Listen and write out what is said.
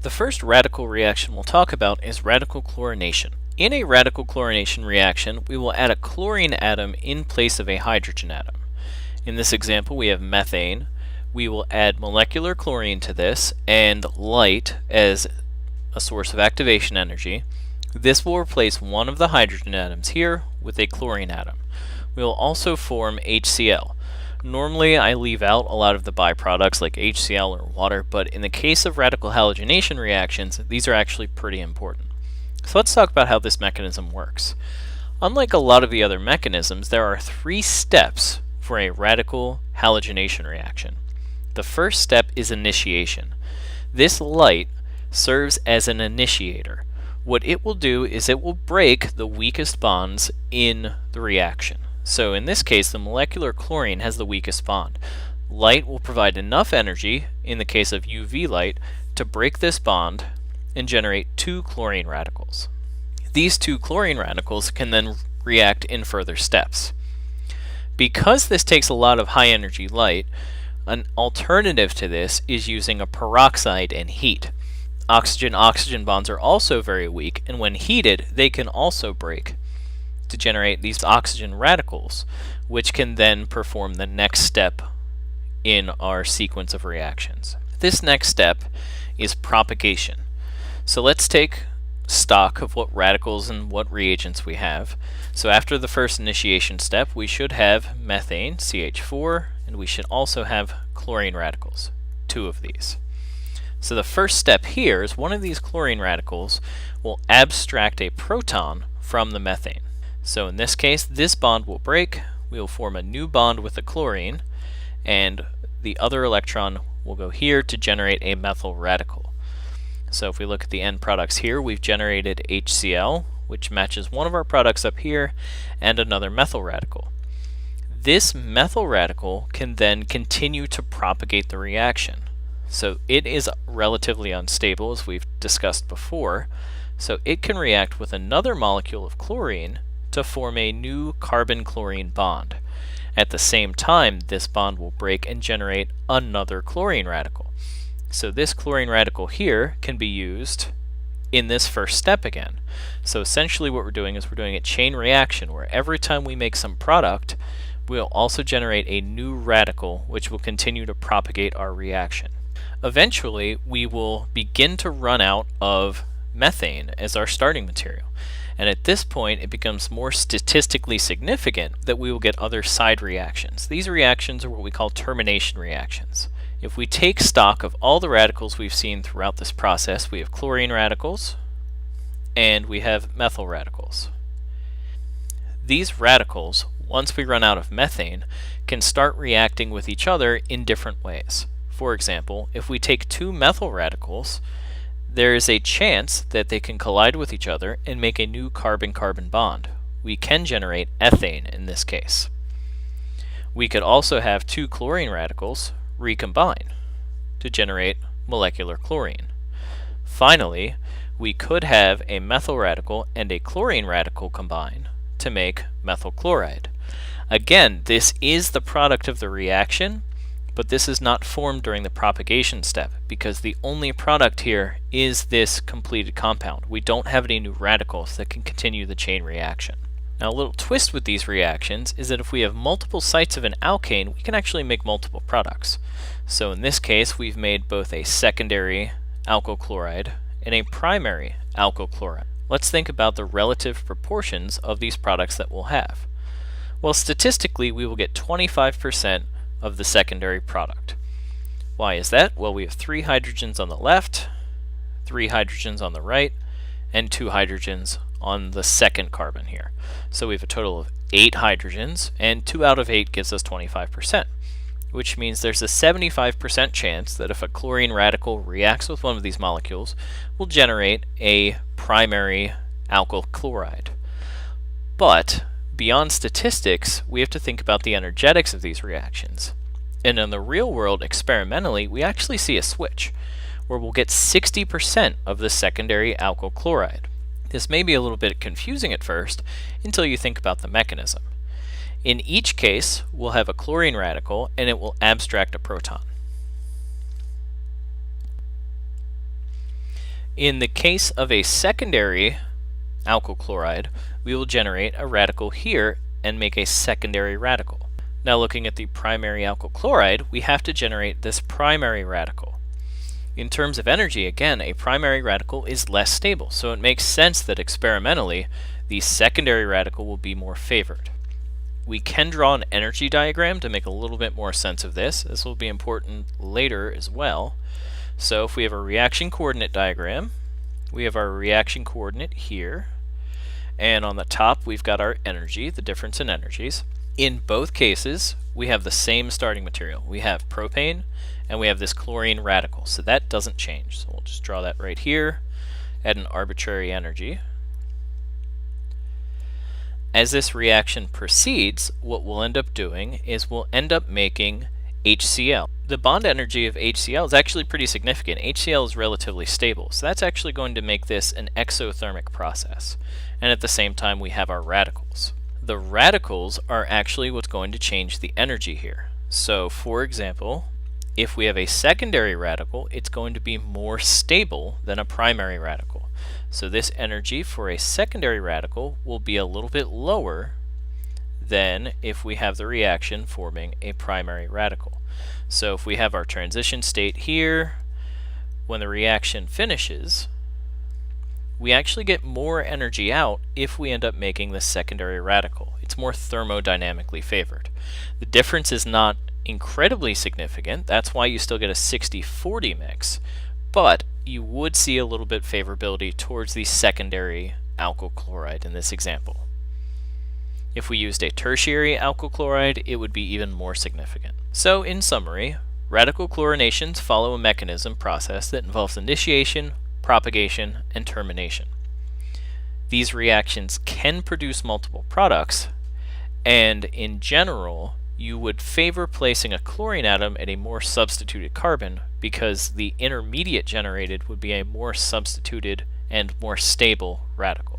The first radical reaction we'll talk about is radical chlorination. In a radical chlorination reaction, we will add a chlorine atom in place of a hydrogen atom. In this example, we have methane. We will add molecular chlorine to this and light as a source of activation energy. This will replace one of the hydrogen atoms here with a chlorine atom. We will also form HCl. Normally I leave out a lot of the byproducts like HCl or water, but in the case of radical halogenation reactions, these are actually pretty important. So let's talk about how this mechanism works. Unlike a lot of the other mechanisms, there are 3 steps for a radical halogenation reaction. The first step is initiation. This light serves as an initiator. What it will do is it will break the weakest bonds in the reaction. So in this case, the molecular chlorine has the weakest bond. Light will provide enough energy, in the case of UV light, to break this bond and generate 2 chlorine radicals. These 2 chlorine radicals can then react in further steps. Because this takes a lot of high energy light, an alternative to this is using a peroxide and heat. Oxygen-oxygen bonds are also very weak, and when heated, they can also break to generate these oxygen radicals, which can then perform the next step in our sequence of reactions. This next step is propagation. So let's take stock of what radicals and what reagents we have. So after the first initiation step, we should have methane, CH4, and we should also have chlorine radicals, 2 of these. So the first step here is one of these chlorine radicals will abstract a proton from the methane. So in this case, this bond will break, we will form a new bond with the chlorine, and the other electron will go here to generate a methyl radical. So if we look at the end products here, we've generated HCl, which matches one of our products up here, and another methyl radical. This methyl radical can then continue to propagate the reaction. So it is relatively unstable, as we've discussed before, so it can react with another molecule of chlorine to form a new carbon-chlorine bond. At the same time, this bond will break and generate another chlorine radical. So this chlorine radical here can be used in this first step again. So essentially what we're doing is we're doing a chain reaction where every time we make some product, we'll also generate a new radical which will continue to propagate our reaction. Eventually, we will begin to run out of methane as our starting material. And at this point, it becomes more statistically significant that we will get other side reactions. These reactions are what we call termination reactions. If we take stock of all the radicals we've seen throughout this process, we have chlorine radicals and we have methyl radicals. These radicals, once we run out of methane, can start reacting with each other in different ways. For example, if we take 2 methyl radicals, there is a chance that they can collide with each other and make a new carbon-carbon bond. We can generate ethane in this case. We could also have 2 chlorine radicals recombine to generate molecular chlorine. Finally, we could have a methyl radical and a chlorine radical combine to make methyl chloride. Again, this is the product of the reaction, but this is not formed during the propagation step because the only product here is this completed compound. We don't have any new radicals that can continue the chain reaction. Now a little twist with these reactions is that if we have multiple sites of an alkane, we can actually make multiple products. So in this case, we've made both a secondary alkyl chloride and a primary alkyl chloride. Let's think about the relative proportions of these products that we'll have. Well, statistically, we will get 25% of the secondary product. Why is that? Well, we have 3 hydrogens on the left, 3 hydrogens on the right, and 2 hydrogens on the second carbon here. So we have a total of 8 hydrogens, and 2 out of 8 gives us 25%, which means there's a 75% chance that if a chlorine radical reacts with one of these molecules, we'll generate a primary alkyl chloride. But beyond statistics, we have to think about the energetics of these reactions. And in the real world, experimentally, we actually see a switch, where we'll get 60% of the secondary alkyl chloride. This may be a little bit confusing at first, until you think about the mechanism. In each case, we'll have a chlorine radical, and it will abstract a proton. In the case of a secondary alkyl chloride, we will generate a radical here and make a secondary radical. Now looking at the primary alkyl chloride, we have to generate this primary radical. In terms of energy, again, a primary radical is less stable, so it makes sense that experimentally the secondary radical will be more favored. We can draw an energy diagram to make a little bit more sense of this. This will be important later as well. So if we have a reaction coordinate diagram, we have our reaction coordinate here, and on the top we've got our energy, the difference in energies. In both cases, we have the same starting material. We have propane, and we have this chlorine radical, so that doesn't change. So we'll just draw that right here, add an arbitrary energy. As this reaction proceeds, what we'll end up doing is we'll end up making HCl. The bond energy of HCl is actually pretty significant. HCl is relatively stable, so that's actually going to make this an exothermic process. And at the same time, we have our radicals. The radicals are actually what's going to change the energy here. So, for example, if we have a secondary radical, it's going to be more stable than a primary radical. So this energy for a secondary radical will be a little bit lower than if we have the reaction forming a primary radical. So if we have our transition state here, when the reaction finishes, we actually get more energy out if we end up making the secondary radical. It's more thermodynamically favored. The difference is not incredibly significant. That's why you still get a 60-40 mix, but you would see a little bit favorability towards the secondary alkyl chloride in this example. If we used a tertiary alkyl chloride, it would be even more significant. So in summary, radical chlorinations follow a mechanism process that involves initiation, propagation, and termination. These reactions can produce multiple products, and in general, you would favor placing a chlorine atom at a more substituted carbon because the intermediate generated would be a more substituted and more stable radical.